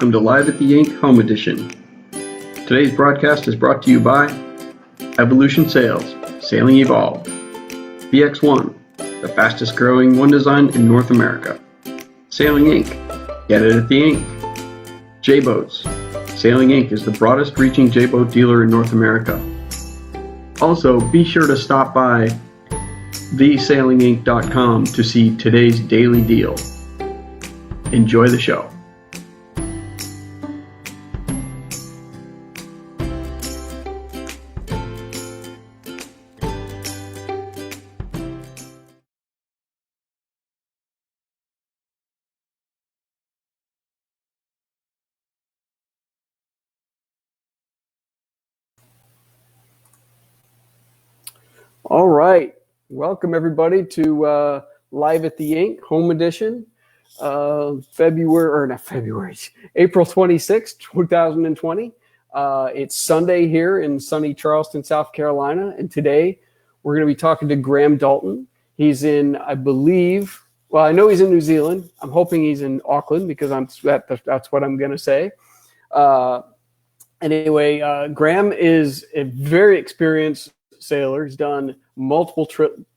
Welcome to Live at the Yank Home Edition. Today's broadcast is brought to you by Evolution Sails, Sailing Evolved, VX1, the fastest growing one design in North America, Sailing Inc., Get it at the Ink, J-Boats. Sailing Inc. is the broadest reaching J-Boat dealer in North America. Also, be sure to stop by thesailinginc.com to see today's daily deal. Enjoy the show. All right. Welcome, everybody, to Live at the Yank Home Edition, April 26th, 2020. It's Sunday here in sunny Charleston, South Carolina, and today we're going to be talking to Graham Dalton. He's in, I believe, I know he's in New Zealand. I'm hoping he's in Auckland because that's what I'm going to say. Anyway, Graham is a very experienced sailor. He's done multiple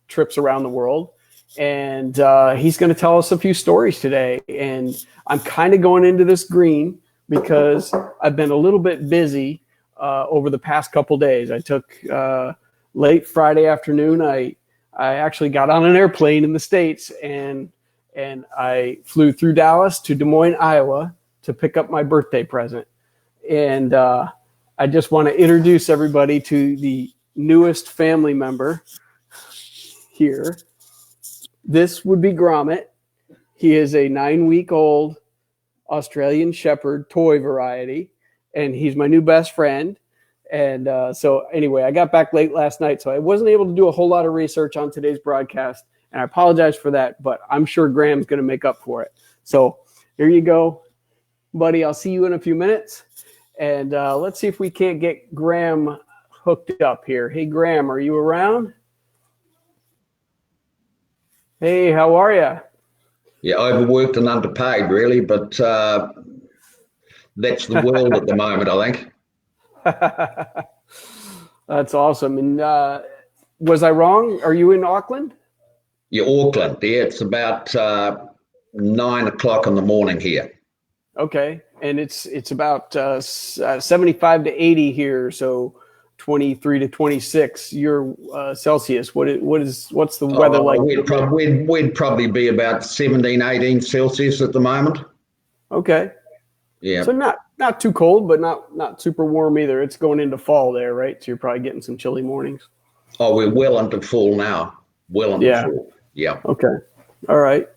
trips around the world, and he's going to tell us a few stories today. And I'm kind of going into this green because I've been a little bit busy over the past couple days. I took late Friday afternoon. I actually got on an airplane in the States, and I flew through Dallas to Des Moines, Iowa, to pick up my birthday present. And I just want to introduce everybody to the newest family member here. This would be Gromit. He is a 9-week-old Australian Shepherd toy variety, and he's my new best friend. And so anyway, I got back late last night, so I wasn't able to do a whole lot of research on today's broadcast, and I apologize for that, but I'm sure Graham's going to make up for it. So here you go, buddy. I'll see you in a few minutes, and let's see if we can't get Graham hooked up here. Hey, Graham, are you around? Hey, how are you? Yeah, overworked and underpaid, really, but that's the world at the moment, I think. That's awesome. And was I wrong? Are you in Auckland? Yeah, Auckland. Yeah, it's about 9 o'clock in the morning here. Okay, and it's about 75 to 80 here, so 23 to 26 Celsius. What's the weather like? We'd probably be about 17, 18 Celsius at the moment. Okay. Yeah. So not too cold, but not super warm either. It's going into fall there, right? So you're probably getting some chilly mornings. Oh, we're well into fall now. Well into fall. Yeah. Okay. All right.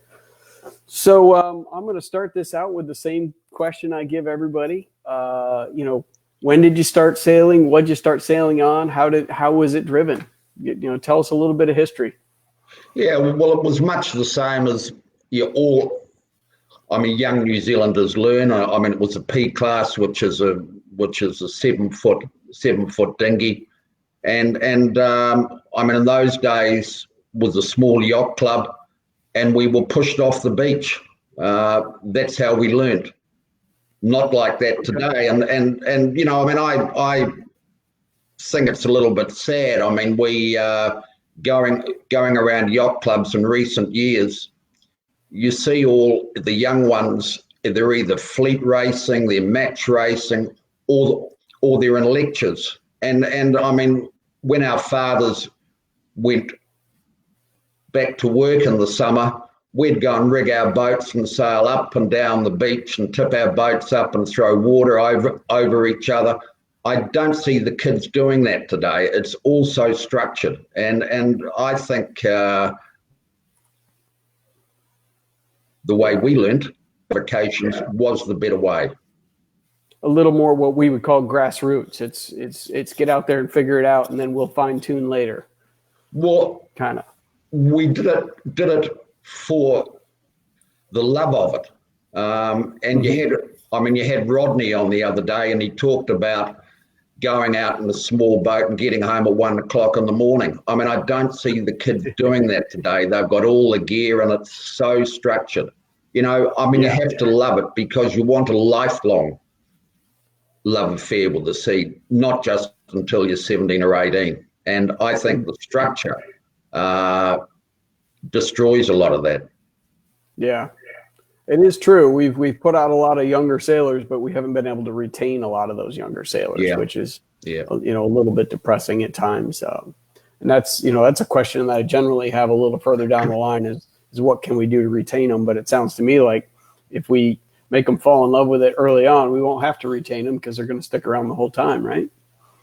So I'm going to start this out with the same question I give everybody. When did you start sailing? What did you start sailing on? How was it driven? Tell us a little bit of history. Yeah, well, it was much the same as young New Zealanders learn. It was a P class, which is a 7 foot dinghy, and in those days was a small yacht club, and we were pushed off the beach. That's how we learned. Not like that today, and I think it's a little bit sad. We going around yacht clubs in recent years, you see all the young ones. They're either fleet racing, they're match racing, or they're in lectures. And when our fathers went back to work in the summer, we'd go and rig our boats and sail up and down the beach and tip our boats up and throw water over each other. I don't see the kids doing that today. It's all so structured. And I think the way we learned vacations was the better way. A little more what we would call grassroots. It's get out there and figure it out, and then we'll fine tune later. Well, kind of. We did it for the love of it, and you had Rodney on the other day, and he talked about going out in a small boat and getting home at 1 o'clock in the morning. I don't see the kids doing that today. They've got all the gear, and it's so structured. You know, I mean, you have to love it because you want a lifelong love affair with the sea, not just until you're 17 or 18. And I think the structure destroys a lot of that. Yeah, it is true. We've put out a lot of younger sailors, but we haven't been able to retain a lot of those younger sailors, which is a little bit depressing at times. And that's a question that I generally have a little further down the line is what can we do to retain them? But it sounds to me like if we make them fall in love with it early on, we won't have to retain them because they're going to stick around the whole time, right?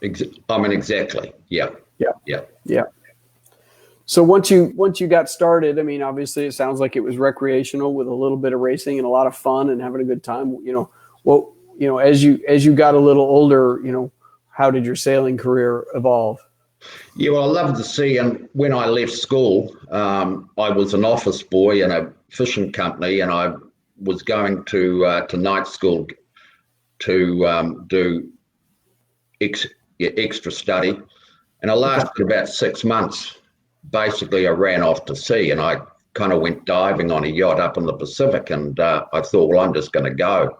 I mean, exactly. Yeah. So once you got started, I mean, obviously it sounds like it was recreational with a little bit of racing and a lot of fun and having a good time. As you got a little older, how did your sailing career evolve? Yeah, well, I loved the sea, and when I left school, I was an office boy in a fishing company, and I was going to night school to do extra study, and I lasted about 6 months. Basically, I ran off to sea, and I kind of went diving on a yacht up in the Pacific, and I thought, well, I'm just going to go,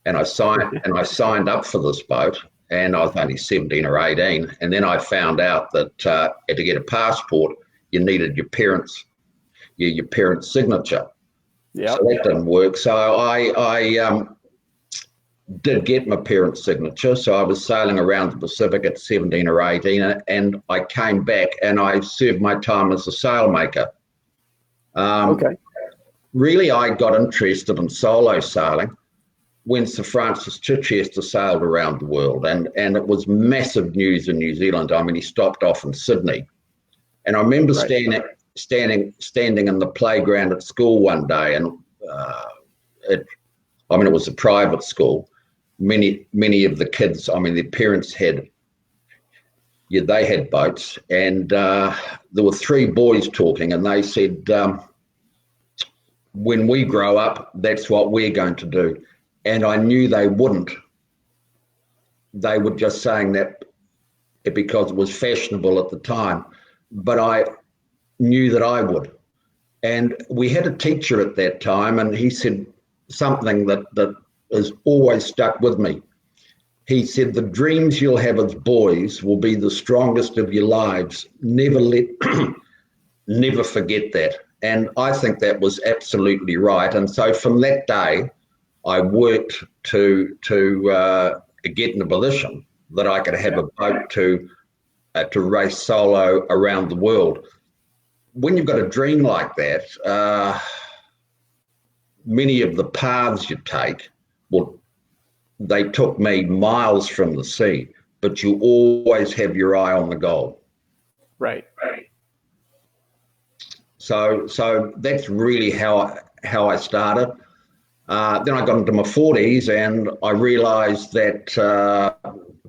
and I signed up for this boat. And I was only 17 or 18. And then I found out that to get a passport, you needed your parents' signature. Yeah. So that didn't work. So I did get my parents' signature. So I was sailing around the Pacific at 17 or 18. And I came back and I served my time as a sailmaker. Really, I got interested in solo sailing when Sir Francis Chichester sailed around the world, and it was massive news in New Zealand. I mean, he stopped off in Sydney, and I remember standing in the playground at school one day, and it was a private school. Many of the kids, I mean, their parents had boats, and there were three boys talking, and they said, "When we grow up, that's what we're going to do." And I knew they wouldn't. They were just saying that because it was fashionable at the time. But I knew that I would. And we had a teacher at that time, and he said something that has always stuck with me. He said, "The dreams you'll have as boys will be the strongest of your lives. Never forget that." And I think that was absolutely right. And so from that day, I worked to get in a position that I could have a boat to race solo around the world. When you've got a dream like that, many of the paths you take, well, they took me miles from the sea, but you always have your eye on the goal. Right. So that's really how I started. Then I got into my 40s and I realized that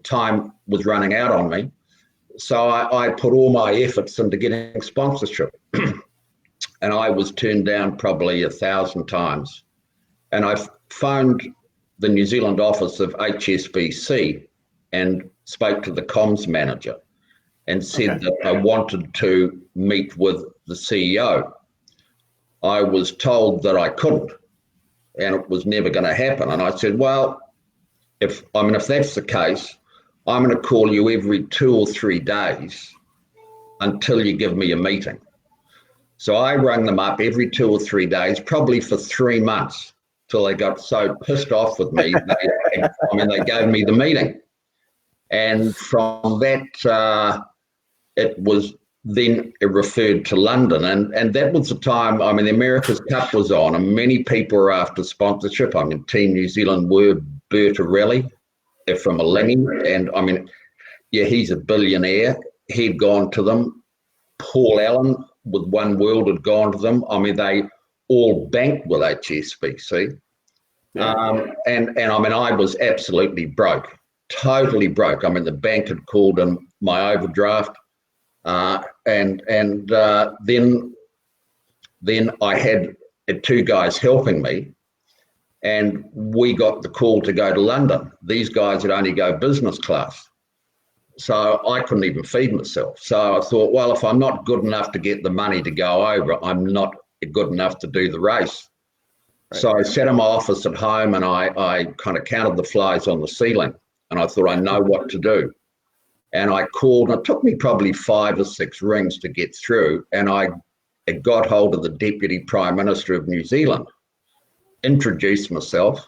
time was running out on me. So I put all my efforts into getting sponsorship. And I was turned down probably 1,000 times. And I phoned the New Zealand office of HSBC and spoke to the comms manager and said that I wanted to meet with the CEO. I was told that I couldn't, and it was never going to happen. And I said, well, if that's the case, I'm going to call you every 2 or 3 days until you give me a meeting. So I rang them up every 2 or 3 days, probably for 3 months, till they got so pissed off with me. They gave me the meeting. And from that, it was then referred to London. And that was the time, the America's Cup was on, and many people were after sponsorship. Team New Zealand were Bertarelli from Alini. And he's a billionaire. He'd gone to them. Paul Allen with One World had gone to them. They all banked with HSBC. I was absolutely broke, totally broke. The bank had called in my overdraft. Then I had 2 guys helping me, and we got the call to go to London. These guys would only go business class. So I couldn't even feed myself. So I thought, well, if I'm not good enough to get the money to go over, I'm not good enough to do the race. So I sat in my office at home and I kind of counted the flies on the ceiling, and I thought, I know what to do. And I called, and it took me probably 5 or 6 rings to get through, and I got hold of the Deputy Prime Minister of New Zealand, introduced myself,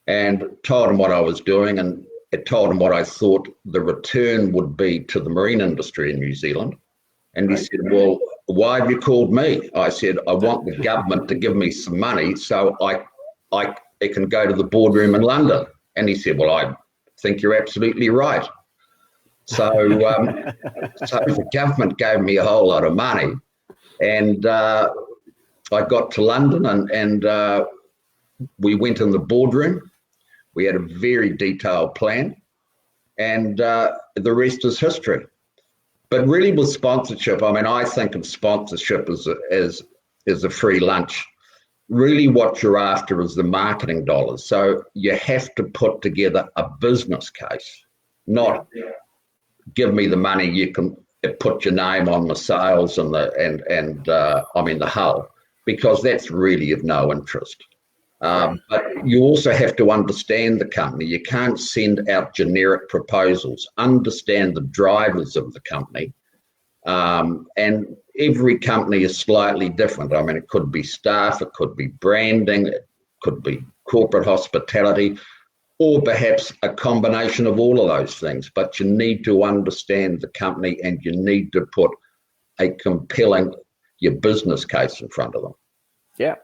and told him what I was doing, and it told him what I thought the return would be to the marine industry in New Zealand. And he said, well, why have you called me? I said, I want the government to give me some money so I can go to the boardroom in London. And he said, well, I think you're absolutely right. So, so the government gave me a whole lot of money, and I got to London, and we went in the boardroom. We had a very detailed plan, and the rest is history. But really, with sponsorship, I mean, I think of sponsorship as a free lunch. Really, what you're after is the marketing dollars. So you have to put together a business case, not give me the money. You can put your name on the sales and the hull, because that's really of no interest. But you also have to understand the company. You can't send out generic proposals. Understand the drivers of the company. And every company is slightly different. I mean, it could be staff, it could be branding, it could be corporate hospitality, or perhaps a combination of all of those things. But you need to understand the company, and you need to put a compelling your business case in front of them. Yeah.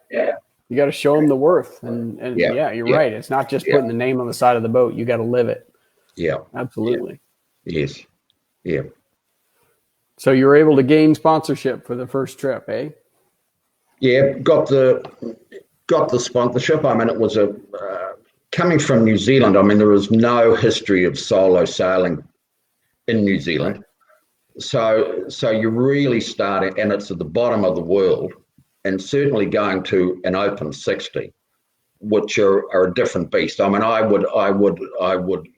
You got to show them the worth, and you're right. It's not just putting the name on the side of the boat. You got to live it. Yeah, absolutely. Yes. Yeah. So you were able to gain sponsorship for the first trip, eh? Yeah, got the sponsorship. I mean, it was coming from New Zealand. I mean, there was no history of solo sailing in New Zealand. So you're really starting, and it's at the bottom of the world. And certainly going to an open 60, which are a different beast. I mean, I would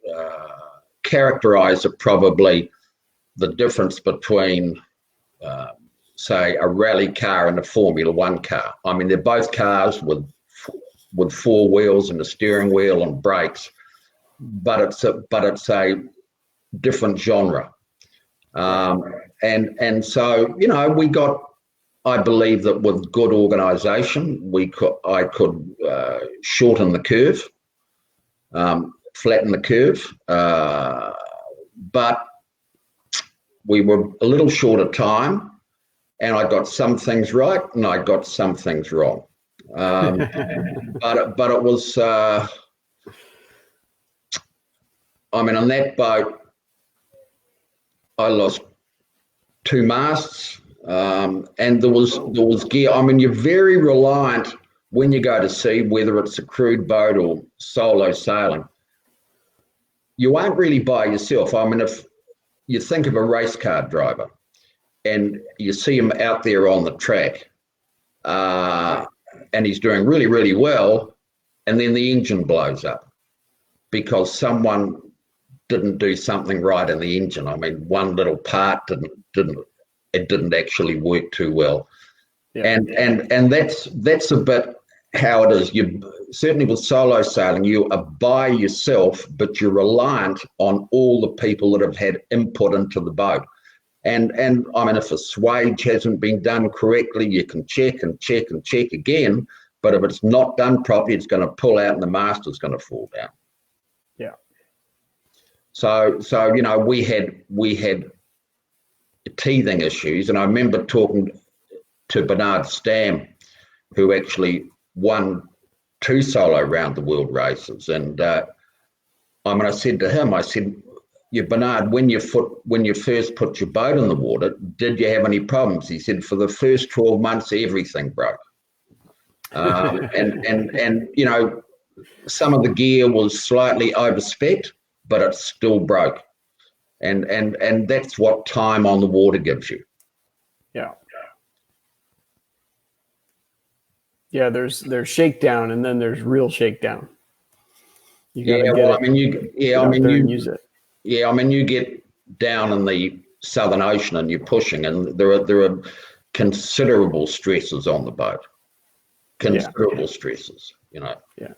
characterize it probably the difference between, say, a rally car and a Formula One car. I mean, they're both cars with 4 wheels and a steering wheel and brakes, but it's a different genre. And so, you know, we got. I believe that with good organisation, I could shorten the curve, flatten the curve, but we were a little short of time, and I got some things right and I got some things wrong. But it was, I mean, on that boat, I lost 2 masts. And there was gear. I mean, you're very reliant when you go to sea, whether it's a crewed boat or solo sailing. You aren't really by yourself. I mean, if you think of a race car driver and you see him out there on the track, and he's doing really, really well, and then the engine blows up because someone didn't do something right in the engine. I mean, one little part didn't actually work too well. Yeah. And that's a bit how it is. You certainly with solo sailing, you are by yourself, but you're reliant on all the people that have had input into the boat. And I mean, if a swage hasn't been done correctly, you can check and check and check again. But if it's not done properly, it's going to pull out and the mast is going to fall down. Yeah. So you know, we had teething issues, and I remember talking to Bernard Stam, who actually won 2 solo round the world races, and I mean, I said to him, I said, "Yeah, Bernard, when you first put your boat in the water, did you have any problems?" He said, "For the first 12 months, everything broke, and you know, some of the gear was slightly overspec, but it still broke." And that's what time on the water gives you. Yeah. Yeah, there's shakedown, and then there's real shakedown. You gotta use it. Yeah, I mean, you get down in the Southern Ocean and you're pushing, and there are considerable stresses on the boat. considerable stresses, you know. Yeah.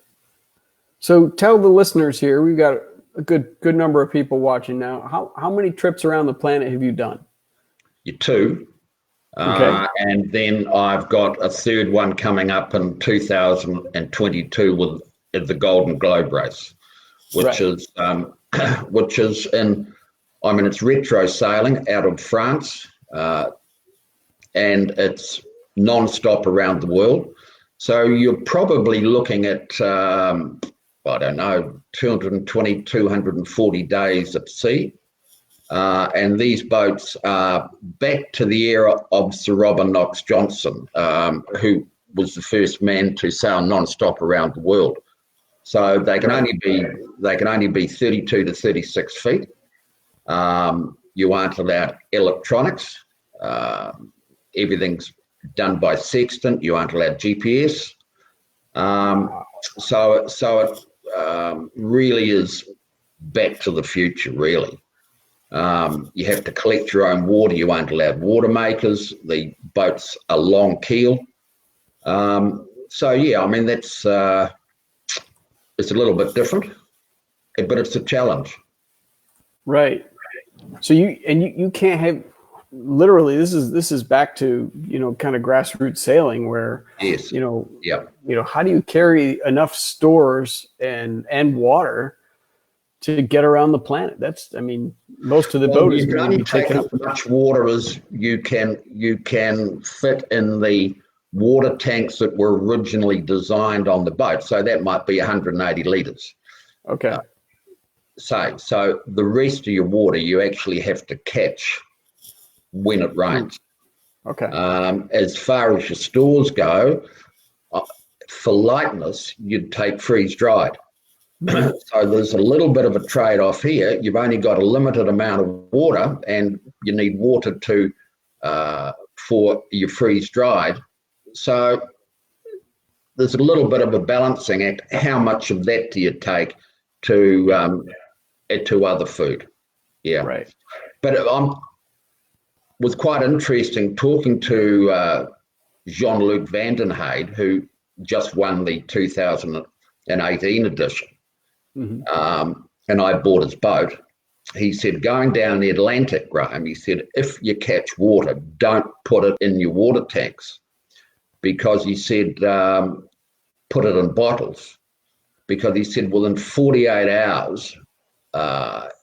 So tell the listeners here, we've got a good number of people watching now. How many trips around the planet have you done? You two. Okay. And then I've got a third one coming up in 2022 with the Golden Globe race, which is it's retro sailing out of France, and it's non-stop around the world. So you're probably looking at, 220, 240 days at sea. And these boats are back to the era of Sir Robert Knox Johnson, who was the first man to sail non-stop around the world. So they can only be 32 to 36 feet. You aren't allowed electronics. Everything's done by sextant. You aren't allowed GPS. So it really is back to the future, really. You have to collect your own water. You aren't allowed water makers. The boats are long keel. That's it's a little bit different, but it's a challenge. Right. So you can't have, literally, this is back to, kind of grassroots sailing where, yes, how do you carry enough stores and water to get around the planet? Most of the boat is going to be taken up. As much water as you can fit in the water tanks that were originally designed on the boat. So that might be 180 litres. Okay. So the rest of your water you actually have to catch when it rains. Okay. As far as your stores go, for lightness, you'd take freeze-dried. So there's a little bit of a trade-off here. You've only got a limited amount of water, and you need water for your freeze-dried. So there's a little bit of a balancing act. How much of that do you take to other food? Yeah. Right. But it was quite interesting talking to Jean-Luc Van den Heide, who just won the 2018 edition. Mm-hmm. And I bought his boat. He said, going down the Atlantic, Graham, he said, if you catch water, don't put it in your water tanks, because he said, put it in bottles, because he said within 48 hours,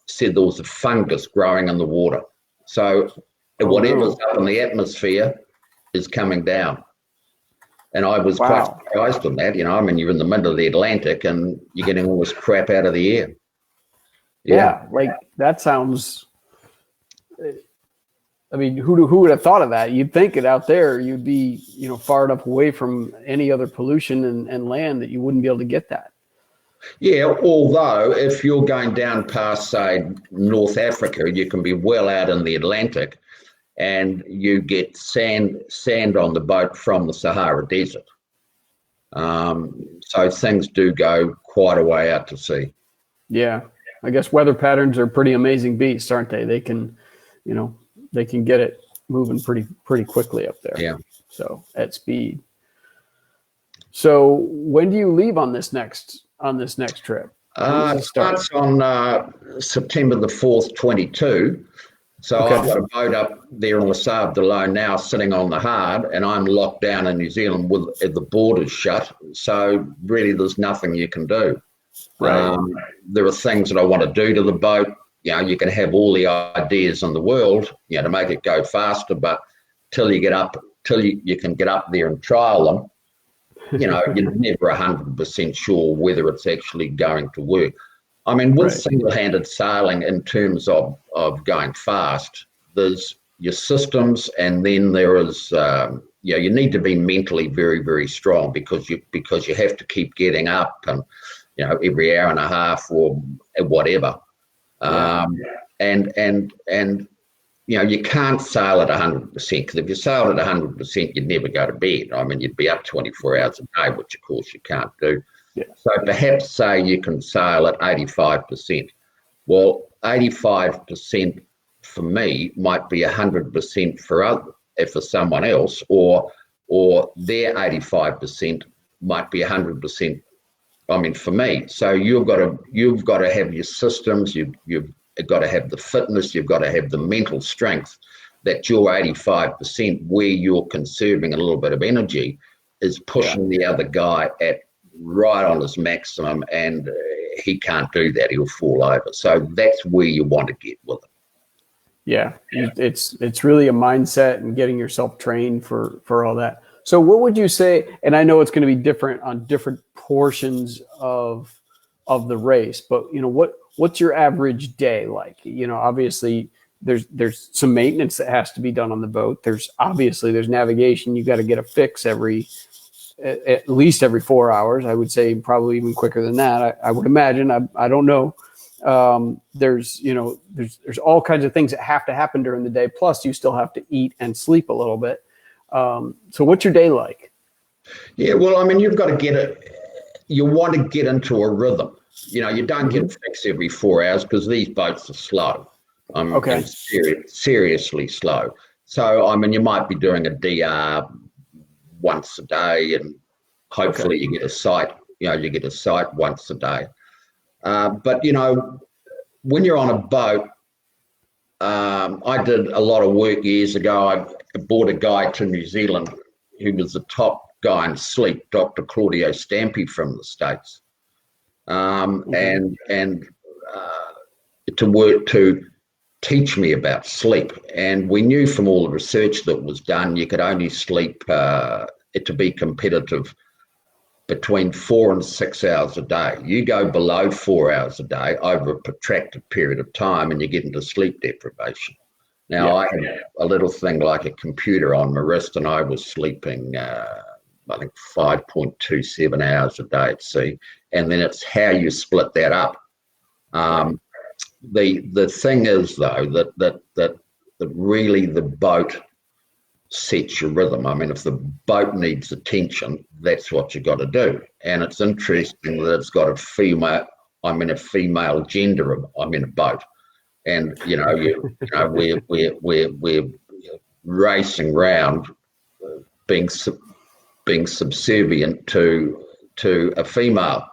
said there was a fungus growing in the water. So whatever's up in the atmosphere is coming down. And I was quite surprised on that. You're in the middle of the Atlantic and you're getting all this crap out of the air. Yeah, that sounds. Who would have thought of that? You'd think it out there, you'd be, far enough away from any other pollution and land that you wouldn't be able to get that. Yeah, although if you're going down past, say, North Africa, you can be well out in the Atlantic, and you get sand on the boat from the Sahara Desert. So things do go quite a way out to sea. Yeah. I guess weather patterns are pretty amazing beasts, aren't they? They can get it moving pretty quickly up there. Yeah. So at speed. So when do you leave on this next trip? It starts on September the 4th, 22. So okay. I've got a boat up there on the Sable d'Olonne now sitting on the hard, and I'm locked down in New Zealand with the borders shut. So really there's nothing you can do. Right. There are things that I want to do to the boat. You can have all the ideas in the world, to make it go faster, but till you can get up there and trial them, you're never 100% sure whether it's actually going to work. With single-handed sailing, in terms of going fast, there's your systems, and then there is, you need to be mentally very, very strong because you have to keep getting up and, every hour and a half or whatever. Yeah. And you can't sail at 100%, because if you sailed at 100%, you'd never go to bed. You'd be up 24 hours a day, which of course you can't do. Yeah. So perhaps say you can sail at 85%. Well, 85% for me might be 100% for someone else, or their 85% might be 100%. I mean, for me, so you've got to have your systems. You've got to have the fitness. You've got to have the mental strength. That your 85%, where you're conserving a little bit of energy, is pushing the other guy at right on his maximum, and he can't do that. He'll fall over. So that's where you want to get with it. Yeah, it's really a mindset and getting yourself trained for all that. So what would you say, and I know it's going to be different on different portions of the race, but what's your average day like? Obviously there's some maintenance that has to be done on the boat. There's navigation. You got to get a fix at least every 4 hours. I would say probably even quicker than that. I would imagine. I don't know. There's all kinds of things that have to happen during the day. Plus you still have to eat and sleep a little bit. So what's your day like? Yeah, well, I mean, you've got to get it. You want to get into a rhythm. You don't get a fix every 4 hours because these boats are slow. Okay. Seriously slow. So, I mean, you might be doing a DR once a day, and hopefully you get a sight. You get a sight once a day. But when you're on a boat, I did a lot of work years ago. I brought a guy to New Zealand who was the top guy in sleep, Dr. Claudio Stampi from the States, and to work to teach me about sleep. And we knew from all the research that was done, you could only sleep to be competitive between 4 and 6 hours a day. You go below 4 hours a day over a protracted period of time and you get into sleep deprivation. Now, I had a little thing like a computer on my wrist, and I was sleeping, I think, 5.27 hours a day at sea. And then it's how you split that up. The thing is, though, that really the boat sets your rhythm. I mean, if the boat needs attention, that's what you got to do. And it's interesting that it's got a female gender. I'm in a boat, and we're racing round, being subservient to a female.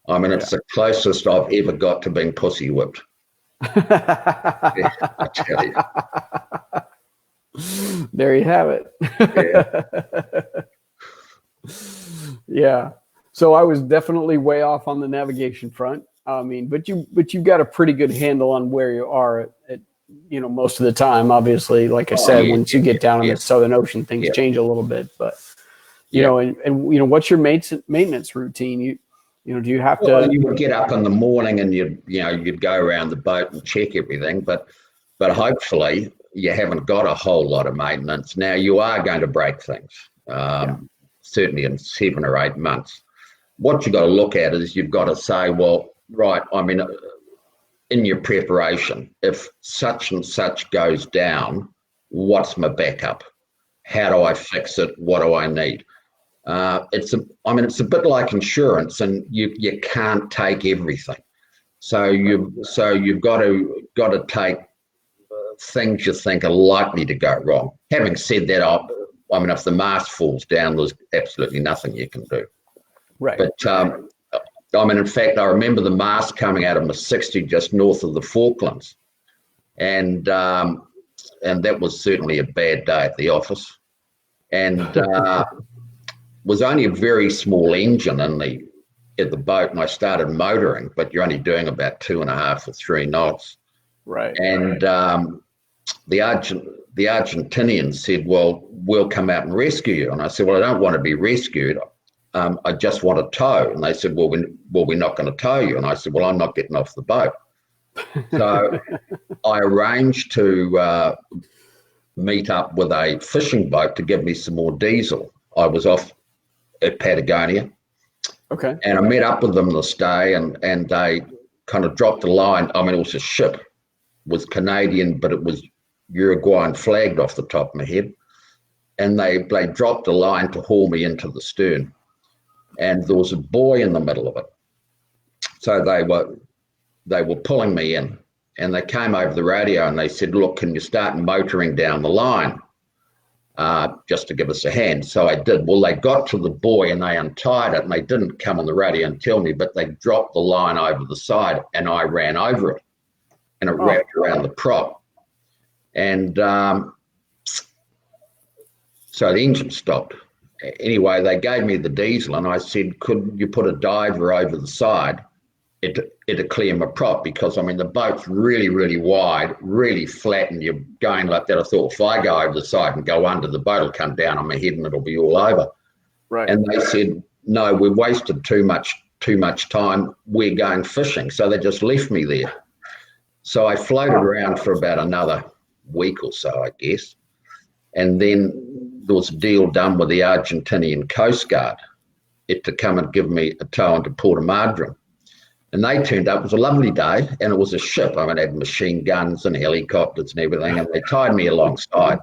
I mean, it's the closest I've ever got to being pussy whipped. I tell you. There you have it. Yeah. So I was definitely way off on the navigation front. I mean, but you've got a pretty good handle on where you are at most of the time. Obviously, like I said, once you get down in the Southern Ocean, things change a little bit. But and what's your maintenance routine? Do you have to? You would get up in the morning and you'd go around the boat and check everything, but hopefully you haven't got a whole lot of maintenance. Now you are going to break things, certainly in 7 or 8 months. What you've got to look at is you've got to say, well, right, I mean, in your preparation, if such and such goes down, what's my backup? How do I fix it? What do I need? It's a bit like insurance, and you can't take everything. So you've got to take things you think are likely to go wrong. Having said that, I mean, if the mast falls down, there's absolutely nothing you can do. Right. But I mean, in fact, I remember the mast coming out of my 60 just north of the Falklands, and that was certainly a bad day at the office, and was only a very small engine in the boat, and I started motoring, but you're only doing about 2.5 or 3 knots. Right. And the Argentinians said, well, we'll come out and rescue you. And I said, well, I don't want to be rescued. I just want a tow. And they said, well, we're not going to tow you. And I said, well, I'm not getting off the boat. So I arranged to meet up with a fishing boat to give me some more diesel. I was off at Patagonia. Okay. And I met up with them this day, and they kind of dropped the line. I mean, it was a ship. It was Canadian, but it was Uruguayan flagged off the top of my head. And they dropped a line to haul me into the stern. And there was a buoy in the middle of it. So they were pulling me in, and they came over the radio and they said, look, can you start motoring down the line? just to give us a hand. So I did. Well, they got to the buoy and they untied it, and they didn't come on the radio and tell me, but they dropped the line over the side and I ran over it, and it wrapped around the prop. And so the engine stopped. Anyway, they gave me the diesel, and I said, could you put a diver over the side? It'd clear my prop, because, I mean, the boat's really, really wide, really flat, and you're going like that. I thought, if I go over the side and go under, the boat will come down on my head and it'll be all over. Right. And they said, no, we've wasted too much time. We're going fishing. So they just left me there. So I floated around for about another week or so, I guess. And then there was a deal done with the Argentinian Coast Guard to come and give me a tow into Port Madryn. And they turned up. It was a lovely day, and it was a ship. I mean, it had machine guns and helicopters and everything, and they tied me alongside.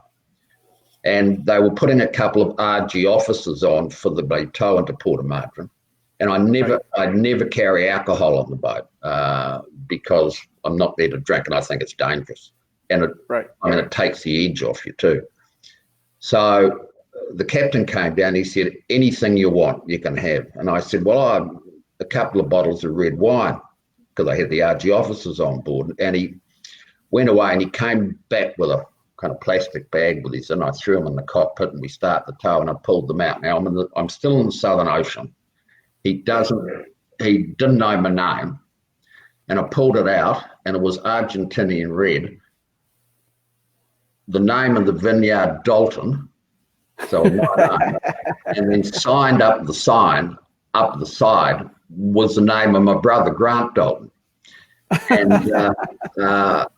And they were putting a couple of RG officers on for the tow into Port Madryn. And I never carry alcohol on the boat because I'm not there to drink, and I think it's dangerous. And it takes the edge off you too. So the captain came down. He said, anything you want, you can have. And I said, well, a couple of bottles of red wine, because I had the RG officers on board. And he went away, and he came back with a kind of plastic bag with his, and I threw them in the cockpit, and we start the tow, and I pulled them out. Now I'm still in the Southern Ocean. He didn't know my name, and I pulled it out, and it was Argentinian red, the name of the vineyard Dalton, so my name, and then signed up the side was the name of my brother, Grant Dalton. And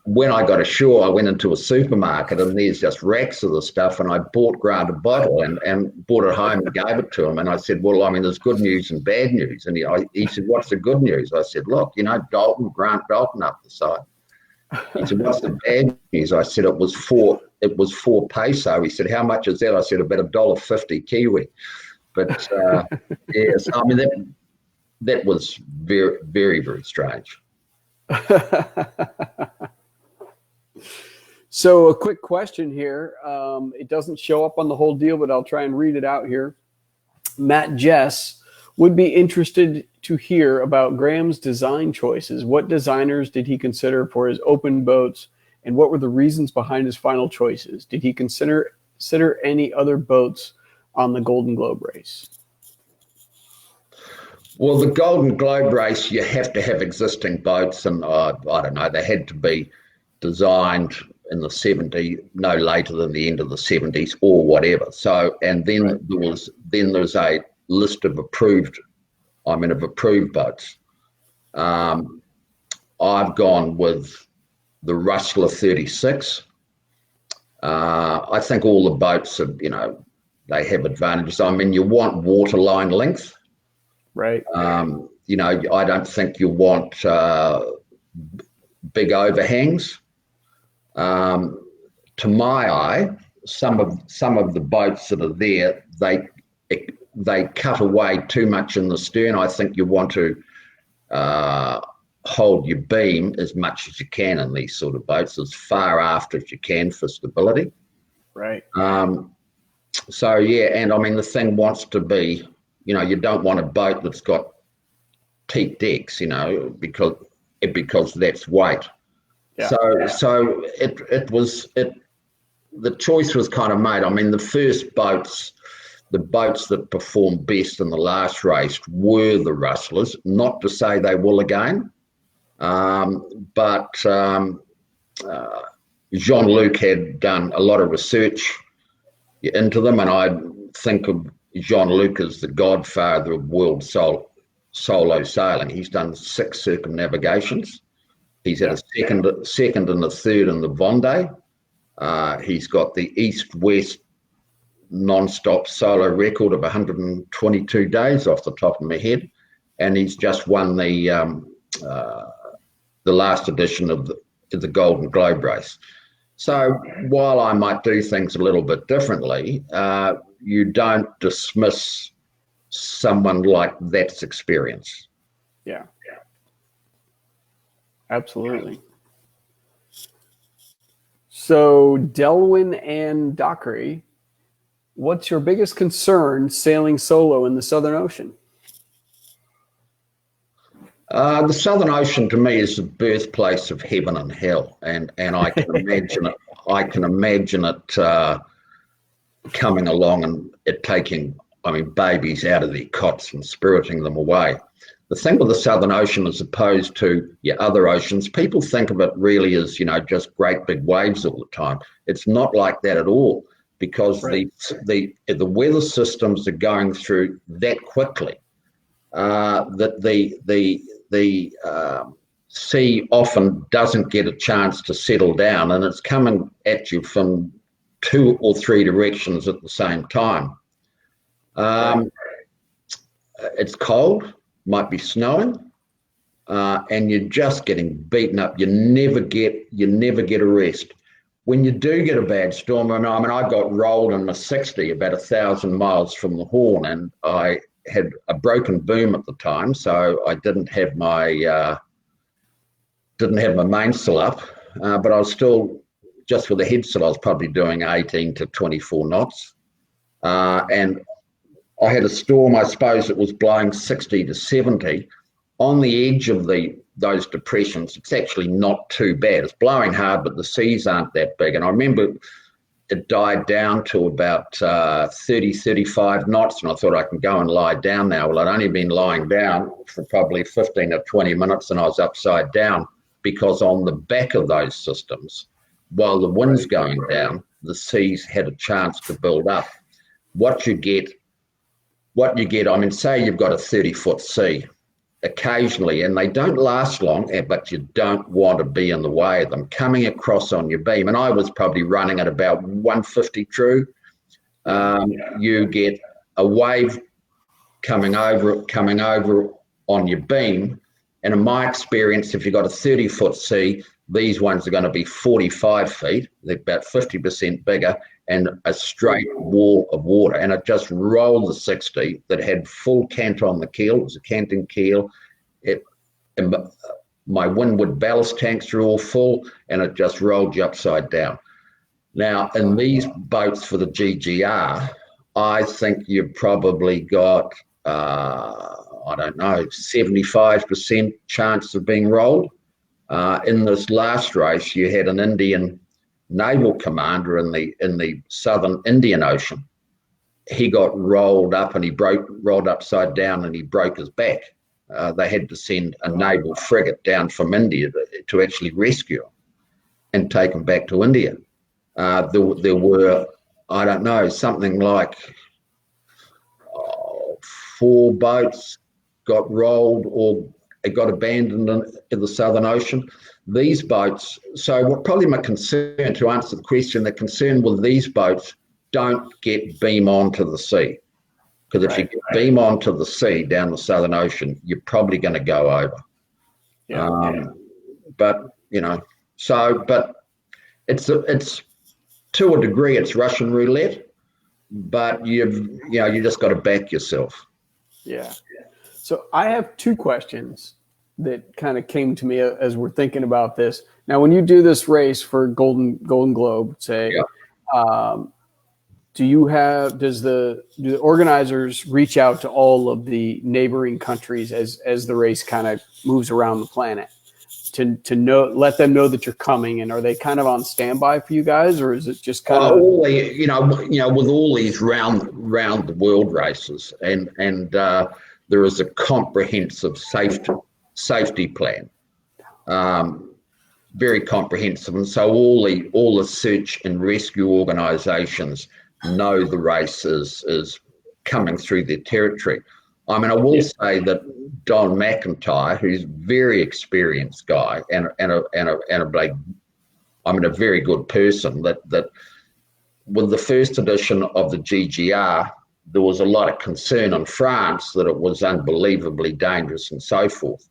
when I got ashore, I went into a supermarket, and there's just racks of the stuff, and I bought Grant a bottle and brought it home and gave it to him. And I said, well, I mean, there's good news and bad news. And he said, what's the good news? I said, look, Dalton, Grant Dalton up the side. He said, what's the bad news? I said, it was 4 peso. He said, how much is that? I said, about $1.50 Kiwi. But yes, I mean, that was very, very, very strange. So a quick question here. It doesn't show up on the whole deal, but I'll try and read it out here. Matt Jess would be interested to hear about Graham's design choices. What designers did he consider for his open boats, and what were the reasons behind his final choices? Did he consider any other boats on the Golden Globe race? Well, the Golden Globe race, you have to have existing boats, and I don't know, they had to be designed in the 70s, no later than the end of the 70s or whatever. So, and then there's a list of approved boats. I've gone with the Rustler 36. I think all the boats are, they have advantages. I mean, you want waterline length. Right. I don't think you want big overhangs. To my eye, some of the boats that are there, they cut away too much in the stern. I think you want to hold your beam as much as you can in these sort of boats, as far aft as you can for stability. Right. So yeah, and I mean, the thing wants to be, you don't want a boat that's got teak decks, because that's weight. Yeah. So the choice was kind of made. I mean, the boats that performed best in the last race were the Rustlers. Not to say they will again, but Jean-Luc had done a lot of research into them, and I think of Jean-Luc as the godfather of world solo sailing. He's done 6 circumnavigations. He's had a second and a third in the Vendée. He's got the east-west non-stop solo record of 122 days off the top of my head, and he's just won the last edition of the Golden Globe race. So while I might do things a little bit differently, you don't dismiss someone like that's experience. Yeah. Absolutely. So Delwyn and Dockery What's your biggest concern sailing solo in the Southern Ocean? The Southern Ocean to me is the birthplace of heaven and hell, and I can imagine it. I can imagine it coming along and it taking, babies out of their cots and spiriting them away. The thing with the Southern Ocean, as opposed to your other oceans, people think of it really as, just great big waves all the time. It's not like that at all, because right. the weather systems are going through that quickly that the sea often doesn't get a chance to settle down, and it's coming at you from 2 or 3 directions at the same time. It's cold, might be snowing, and you're just getting beaten up. You never get a rest. When you do get a bad storm, I got rolled in the 60 about 1,000 miles from the Horn, and I had a broken boom at the time, so I didn't have my mainsail up, but I was still, just with the headsail, I was probably doing 18 to 24 knots, and I had a storm. I suppose it was blowing 60 to 70 on the edge of those depressions. It's actually not too bad. It's blowing hard, but the seas aren't that big. And I remember it died down to about 30, 35 knots, and I thought I can go and lie down now. Well, I'd only been lying down for probably 15 or 20 minutes, and I was upside down, because on the back of those systems, while the wind's going down, the seas had a chance to build up. What you get, say you've got a 30-foot sea occasionally, and they don't last long, but you don't want to be in the way of them coming across on your beam. And I was probably running at about 150 true. You get a wave coming over on your beam, and in my experience, if you've got a 30-foot sea, these ones are going to be 45 feet. They're about 50% bigger, and a straight wall of water. And it just rolled the 60 that had full cant on the keel. It was a canting keel. My windward ballast tanks are all full, and it just rolled you upside down. Now, in these boats for the GGR, I think you've probably got, 75% chance of being rolled. In this last race, you had an Indian naval commander in the southern Indian Ocean. He got rolled up, and rolled upside down, and he broke his back. They had to send a naval frigate down from India to actually rescue him and take him back to India. There were, something like 4 boats got rolled or it got abandoned in the Southern Ocean. These boats, probably my concern, to answer the question, the concern with these boats, don't get beam onto the sea. Because if you get beam onto the sea down the Southern Ocean, you're probably going to go over. But it's to a degree, it's Russian roulette, but you just got to back yourself. Yeah. So I have 2 questions that kind of came to me as we're thinking about this. Now, when you do this race for Golden Globe, say, do the organizers reach out to all of the neighboring countries as the race kind of moves around the planet to let them know that you're coming, and are they kind of on standby for you guys, or is it just kind of with all these round the world races, and there is a comprehensive safety plan, very comprehensive, and so all the search and rescue organisations know the race is coming through their territory. I will say that Don McIntyre, who's a very experienced guy and a very good person, that with the first edition of the GGR, there was a lot of concern in France that it was unbelievably dangerous and so forth.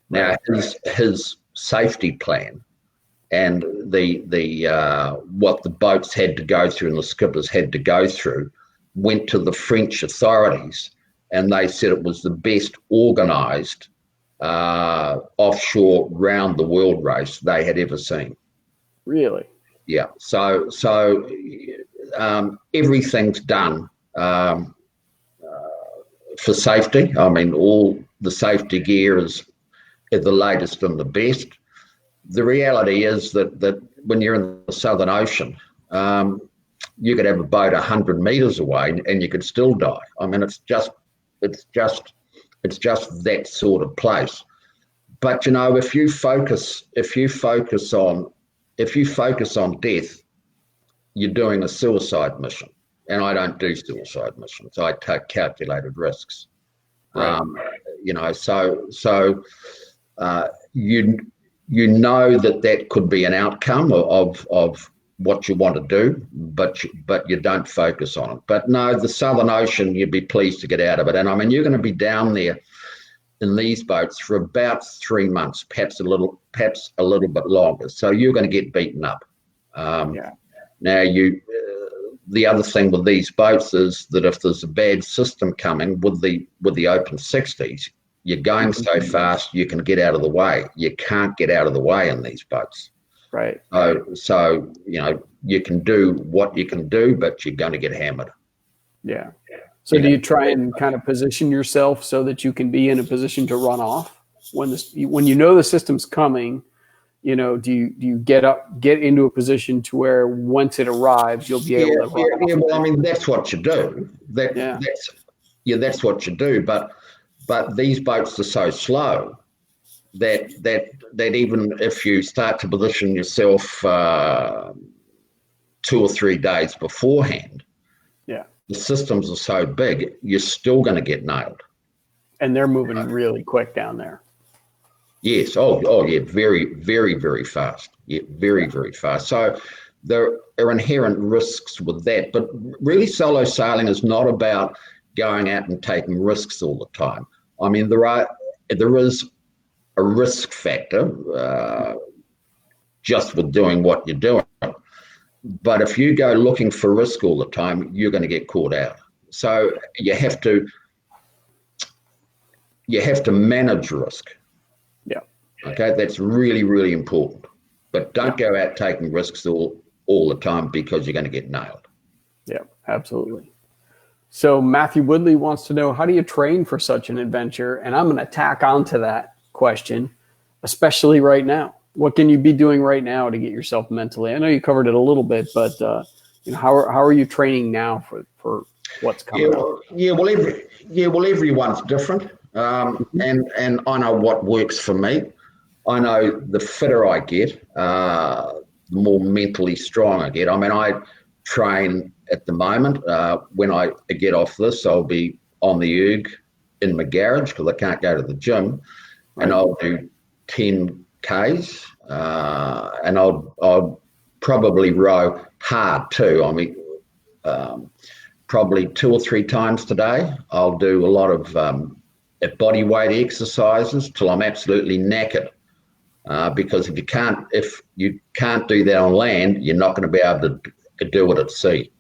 Now, his safety plan and what the boats had to go through and the skippers had to go through went to the French authorities, and they said it was the best organised offshore round the world race they had ever seen. Really? Yeah. So everything's done for safety. I mean, all the safety gear is the latest and the best. The reality is that when you're in the Southern Ocean, you could have a boat 100 meters away and you could still die. I mean, it's just that sort of place. But you know, if you focus on death, you're doing a suicide mission. And I don't do suicide missions. I take calculated risks. Right. You know, so you know that could be an outcome of what you want to do, but you don't focus on it. But no, the Southern Ocean, you'd be pleased to get out of it. And I mean, you're going to be down there in these boats for about 3 months, perhaps a little bit longer. So you're going to get beaten up. Now the other thing with these boats is that if there's a bad system coming with the open 60s, you're going so fast you can get out of the way. You can't get out of the way in these boats. Right. So you know, you can do what you can do, but you're going to get hammered. Yeah. So do you try and kind of position yourself so that you can be in a position to run off when you know the system's coming? You know, do you get into a position to where once it arrives, you'll be able to run off? Yeah, well, I mean, that's what you do. That's what you do. But these boats are so slow that even if you start to position yourself 2 or 3 days beforehand, the systems are so big, you're still going to get nailed. And they're moving really quick down there. Yes. Oh, yeah. Very, very, very fast. Yeah, very, very fast. So there are inherent risks with that. But really, solo sailing is not about going out and taking risks all the time. I mean, there is a risk factor just with doing what you're doing. But if you go looking for risk all the time, you're going to get caught out. So you have to manage risk. Yeah. Okay, that's really, really important. But don't go out taking risks all the time because you're going to get nailed. Yeah, absolutely. So Matthew Woodley wants to know, how do you train for such an adventure? And I'm going to tack onto that question, especially right now. What can you be doing right now to get yourself mentally? I know you covered it a little bit, but how are you training now for what's coming up? Well, everyone's different, and I know what works for me. I know the fitter I get, the more mentally strong I get. I mean, I train at the moment. When I get off this, I'll be on the erg in my garage because I can't go to the gym, and I'll do 10 Ks, and I'll probably row hard too. I mean, probably 2 or 3 times today. I'll do a lot of body weight exercises till I'm absolutely knackered. Because if you can't do that on land, you're not going to be able to do it at sea.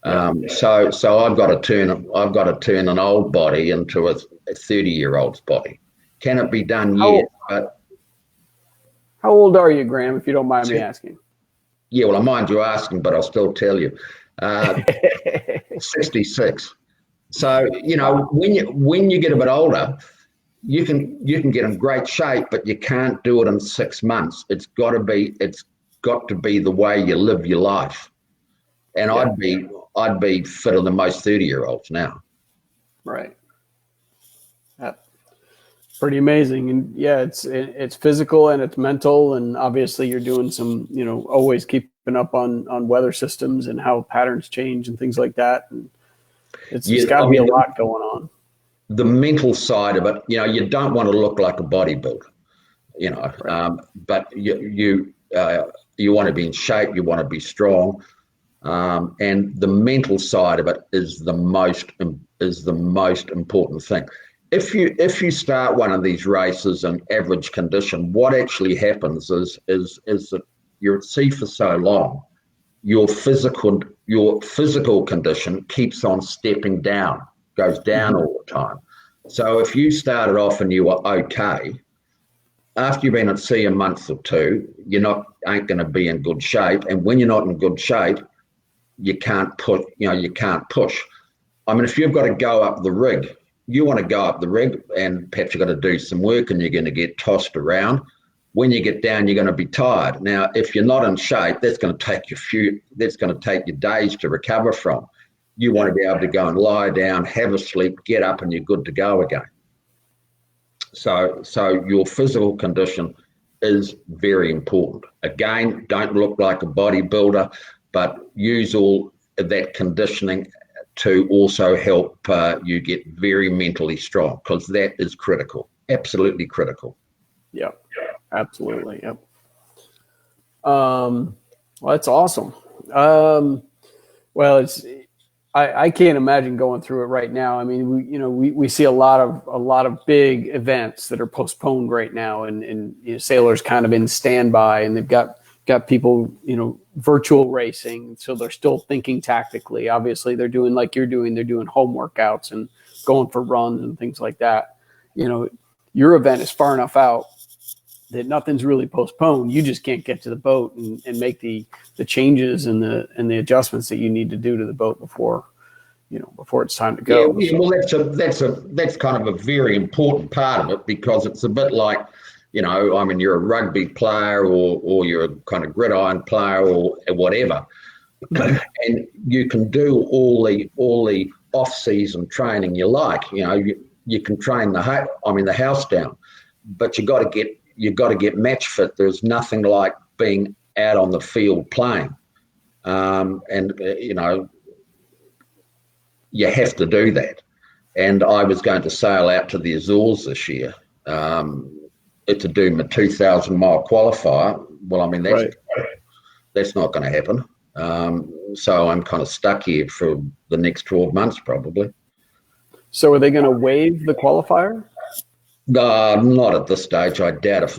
So I've got to turn an old body into a 30-year-old's body. Can it be done? Yes, but. How old are you, Graham, if you don't mind me asking? Yeah, well, I mind you asking, but I'll still tell you. 66. So, you know, when you get a bit older, you can get in great shape, but you can't do it in 6 months. It's got to be the way you live your life. And yeah. I'd be fitter than most 30-year-olds now. Right. Pretty amazing. And yeah, it's physical and it's mental, and obviously you're doing some, always keeping up on weather systems and how patterns change and things like that. And it's got to be a lot going on. The mental side of it, you don't want to look like a bodybuilder, right. But you want to be in shape, you want to be strong, and the mental side of it is the most important thing. If you start one of these races in average condition, what actually happens is that you're at sea for so long, your physical condition keeps on stepping down, goes down all the time. So if you started off and you were okay, after you've been at sea a month or two, ain't going to be in good shape. And when you're not in good shape, you can't put, you can't push. I mean, if you've got to go up the rig, you want to go up the rig and perhaps you've got to do some work and you're going to get tossed around. When you get down, you're going to be tired. Now, if you're not in shape, that's going to take you days to recover from. You want to be able to go and lie down, have a sleep, get up, and you're good to go again. So your physical condition is very important. Again, don't look like a bodybuilder, but use all that conditioning to also help you get very mentally strong, because that is critical, absolutely critical. Yeah, absolutely. Yep. Well, that's awesome. Well, I can't imagine going through it right now. I mean, we see a lot of big events that are postponed right now, and sailors kind of in standby, and they've got people, virtual racing. So they're still thinking tactically. Obviously they're doing like you're doing, they're doing home workouts and going for runs and things like that. Your event is far enough out that nothing's really postponed. You just can't get to the boat and make the changes and the adjustments that you need to do to the boat before it's time to go. Yeah, well, that's kind of a very important part of it, because it's a bit like, I mean, you're a rugby player or you're a kind of gridiron player or whatever, and you can do all the off-season training you like. You can train the house down, but you got to get match fit. There's nothing like being out on the field playing, and you have to do that. And I was going to sail out to the Azores this year to do my 2,000-mile qualifier. Well, I mean, that's not going to happen. So I'm kind of stuck here for the next 12 months probably. So are they going to waive the qualifier? Not at this stage. I doubt if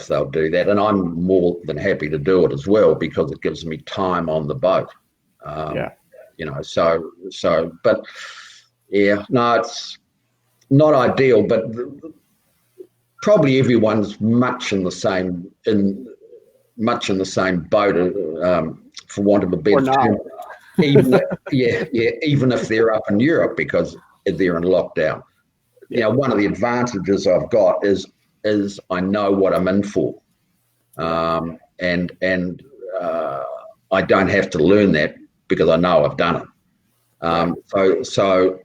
they'll do that, and I'm more than happy to do it as well, because it gives me time on the boat. But yeah, no, it's not ideal, but probably everyone's much in the same boat, for want of a better term. Even if they're up in Europe, because they're in lockdown. One of the advantages I've got is I know what I'm in for, and I don't have to learn that, because I know I've done it. So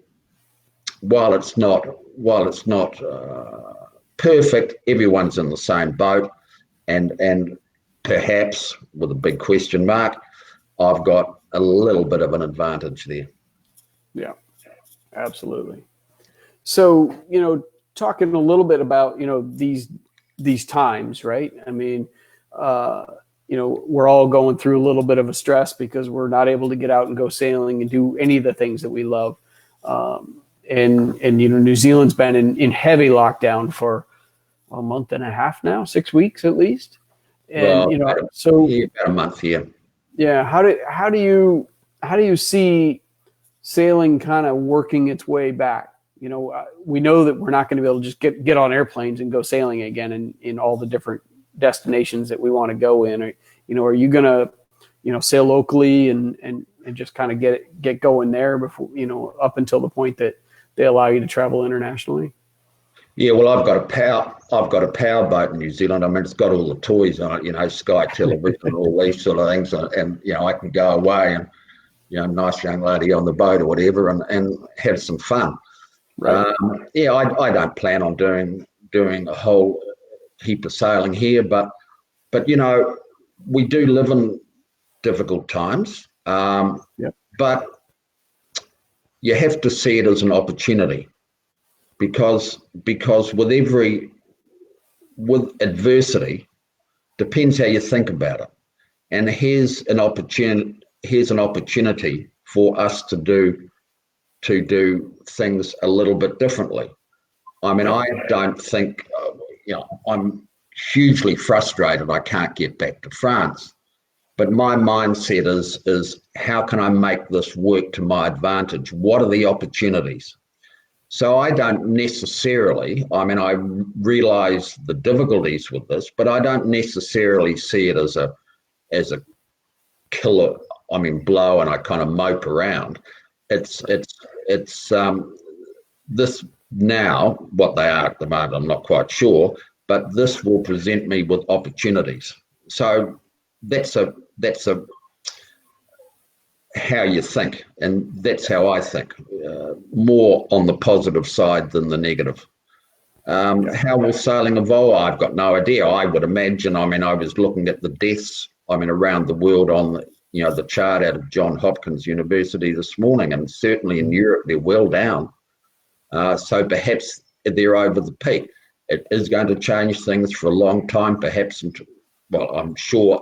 while it's not perfect, everyone's in the same boat, and perhaps with a big question mark, I've got a little bit of an advantage there. Yeah, absolutely. So, talking a little bit about, these times, right? I mean, we're all going through a little bit of a stress because we're not able to get out and go sailing and do any of the things that we love. And New Zealand's been in heavy lockdown for a month and a half now, 6 weeks at least. And, about a month here. Yeah. How do you see sailing kind of working its way back? We know that we're not going to be able to just get on airplanes and go sailing again in all the different destinations that we want to go in. Are you going to, sail locally and just kind of get going there before, up until the point that they allow you to travel internationally? Yeah, well, I've got a power boat in New Zealand. I mean, it's got all the toys on it, Sky Television, all these sort of things, and I can go away and nice young lady on the boat or whatever, and have some fun. Right. I don't plan on doing a whole heap of sailing here, but we do live in difficult times. But you have to see it as an opportunity, because with adversity, depends how you think about it. And here's an opportunity for us to do things a little bit differently. I mean, I don't think, I'm hugely frustrated I can't get back to France. But my mindset is how can I make this work to my advantage? What are the opportunities? So I don't necessarily, I realize the difficulties with this, but I don't necessarily see it as a killer blow and I kind of mope around. It's this now, what they are at the moment, I'm not quite sure, but this will present me with opportunities. So that's how you think, and that's how I think, more on the positive side than the negative. How will sailing evolve? I've got no idea. I would imagine, I was looking at the deaths, around the world on the chart out of Johns Hopkins University this morning, and certainly in Europe, they're well down. So perhaps they're over the peak. It is going to change things for a long time, perhaps, I'm sure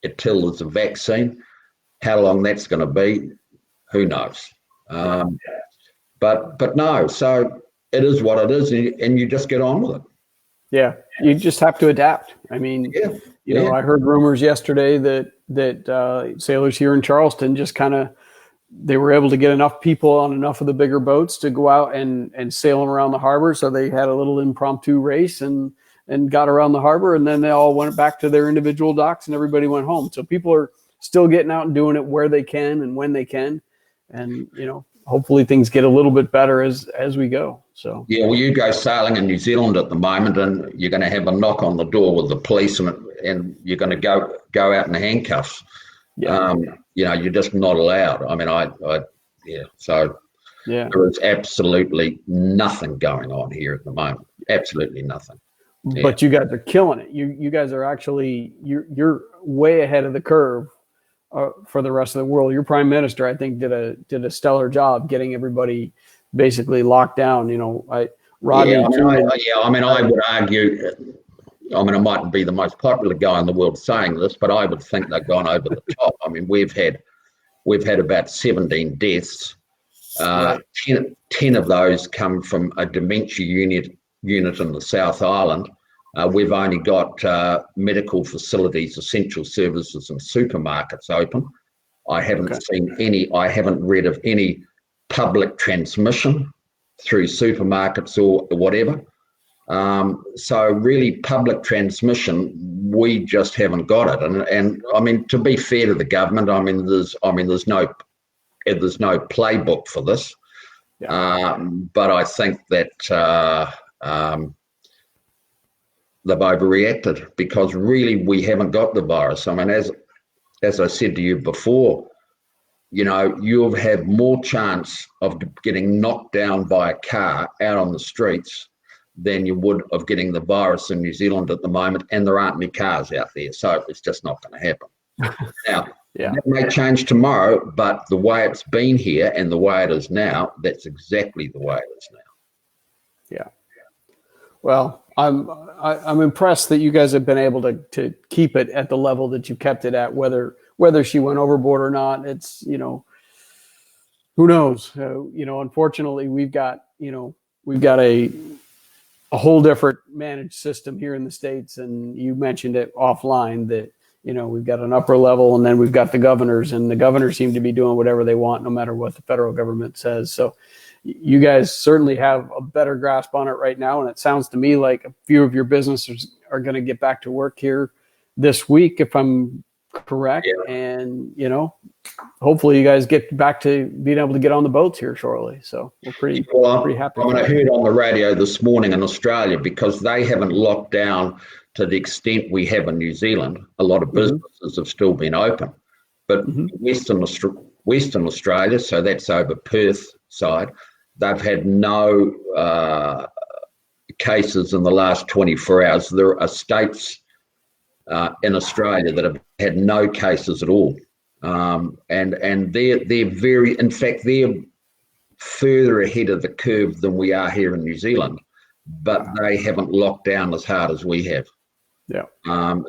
until there's a vaccine. How long that's going to be, who knows? But no, so it is what it is, and you just get on with it. Yeah, you just have to adapt. I mean, I heard rumors yesterday that sailors here in Charleston just they were able to get enough people on enough of the bigger boats to go out and sail them around the harbor. So they had a little impromptu race and got around the harbor, and then they all went back to their individual docks and everybody went home. So people are still getting out and doing it where they can and when they can. And, hopefully things get a little bit better as we go. So yeah, well, you go sailing in New Zealand at the moment, and you're going to have a knock on the door with the police, and you're going to go out in handcuffs. Yeah. You're just not allowed. So there is absolutely nothing going on here at the moment. Absolutely nothing. Yeah. But you guys are killing it. You guys are actually you're way ahead of the curve. For the rest of the world. Your prime minister, I think, did a stellar job getting everybody basically locked down. Rodney. I would argue. I mightn't be the most popular guy in the world saying this, but I would think they've gone over the top. We've had about 17 deaths. 10 of those come from a dementia unit in the South Island. We've only got medical facilities, essential services, and supermarkets open. I haven't seen any. I haven't read of any public transmission through supermarkets or whatever. So really, public transmission, we just haven't got it. And to be fair to the government, there's no playbook for this. Yeah. But I think that. They've overreacted, because really we haven't got the virus. As I said to you before, you'll have more chance of getting knocked down by a car out on the streets than you would of getting the virus in New Zealand at the moment, and there aren't any cars out there, so it's just not going to happen. Now, that may change tomorrow, but the way it's been here and the way it is now, that's exactly the way it is now. Yeah. Well, I'm impressed that you guys have been able to keep it at the level that you kept it at, whether she went overboard or not. It's, who knows? Unfortunately, we've got a whole different managed system here in the States, and you mentioned it offline that we've got an upper level, and then we've got the governors, and the governors seem to be doing whatever they want, no matter what the federal government says. So you guys certainly have a better grasp on it right now. And it sounds to me like a few of your businesses are going to get back to work here this week, if I'm correct. Yeah. And, hopefully you guys get back to being able to get on the boats here shortly. So we're pretty happy. I heard on the radio this morning in Australia, because they haven't locked down to the extent we have in New Zealand. A lot of businesses have still been open, but Western Australia, so that's over Perth side, they've had no cases in the last 24 hours. There are states in Australia that have had no cases at all, and they're very, in fact, they're further ahead of the curve than we are here in New Zealand, but they haven't locked down as hard as we have. Yeah.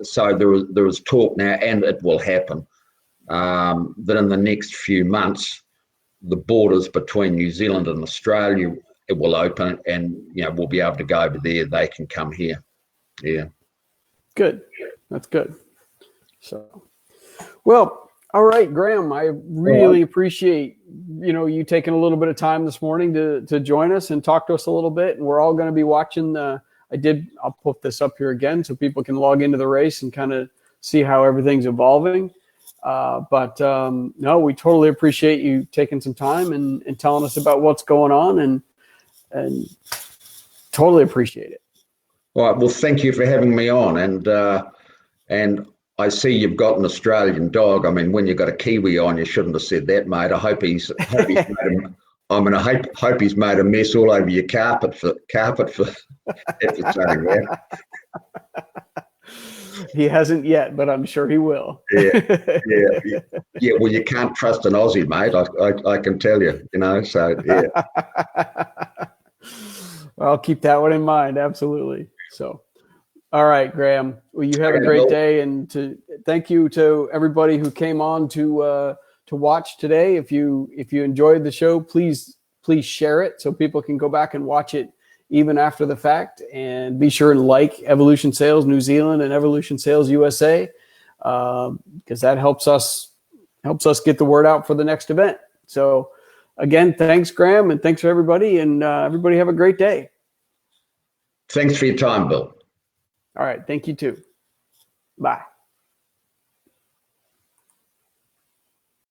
So there is talk now, and it will happen, that in the next few months, the borders between New Zealand and Australia, it will open, and we'll be able to go over there. They can come here. Yeah. Good. That's good. So, well, all right, Graham, I really appreciate you taking a little bit of time this morning to join us and talk to us a little bit. And we're all going to be watching I'll put this up here again so people can log into the race and kind of see how everything's evolving. No, we totally appreciate you taking some time and telling us about what's going on, and totally appreciate it. All right. Well, thank you for having me on. And I see you've got an Australian dog. I mean, when you got a Kiwi on, you shouldn't have said that, mate. I hope he's made I hope he's made a mess all over your carpet for after saying that. He hasn't yet, but I'm sure he will. Yeah. Well, you can't trust an Aussie, mate. I can tell you. So yeah. I'll keep that one in mind. Absolutely. So, all right, Graham. Well, you have a great day, and thank you to everybody who came on to watch today. If you enjoyed the show, please share it so people can go back and watch it even after the fact. And be sure to like Evolution Sales New Zealand and Evolution Sales USA, because that helps us get the word out for the next event. So again, thanks, Graham, and thanks for everybody, and everybody have a great day. Thanks for your time, Bill. All right. Thank you too. Bye.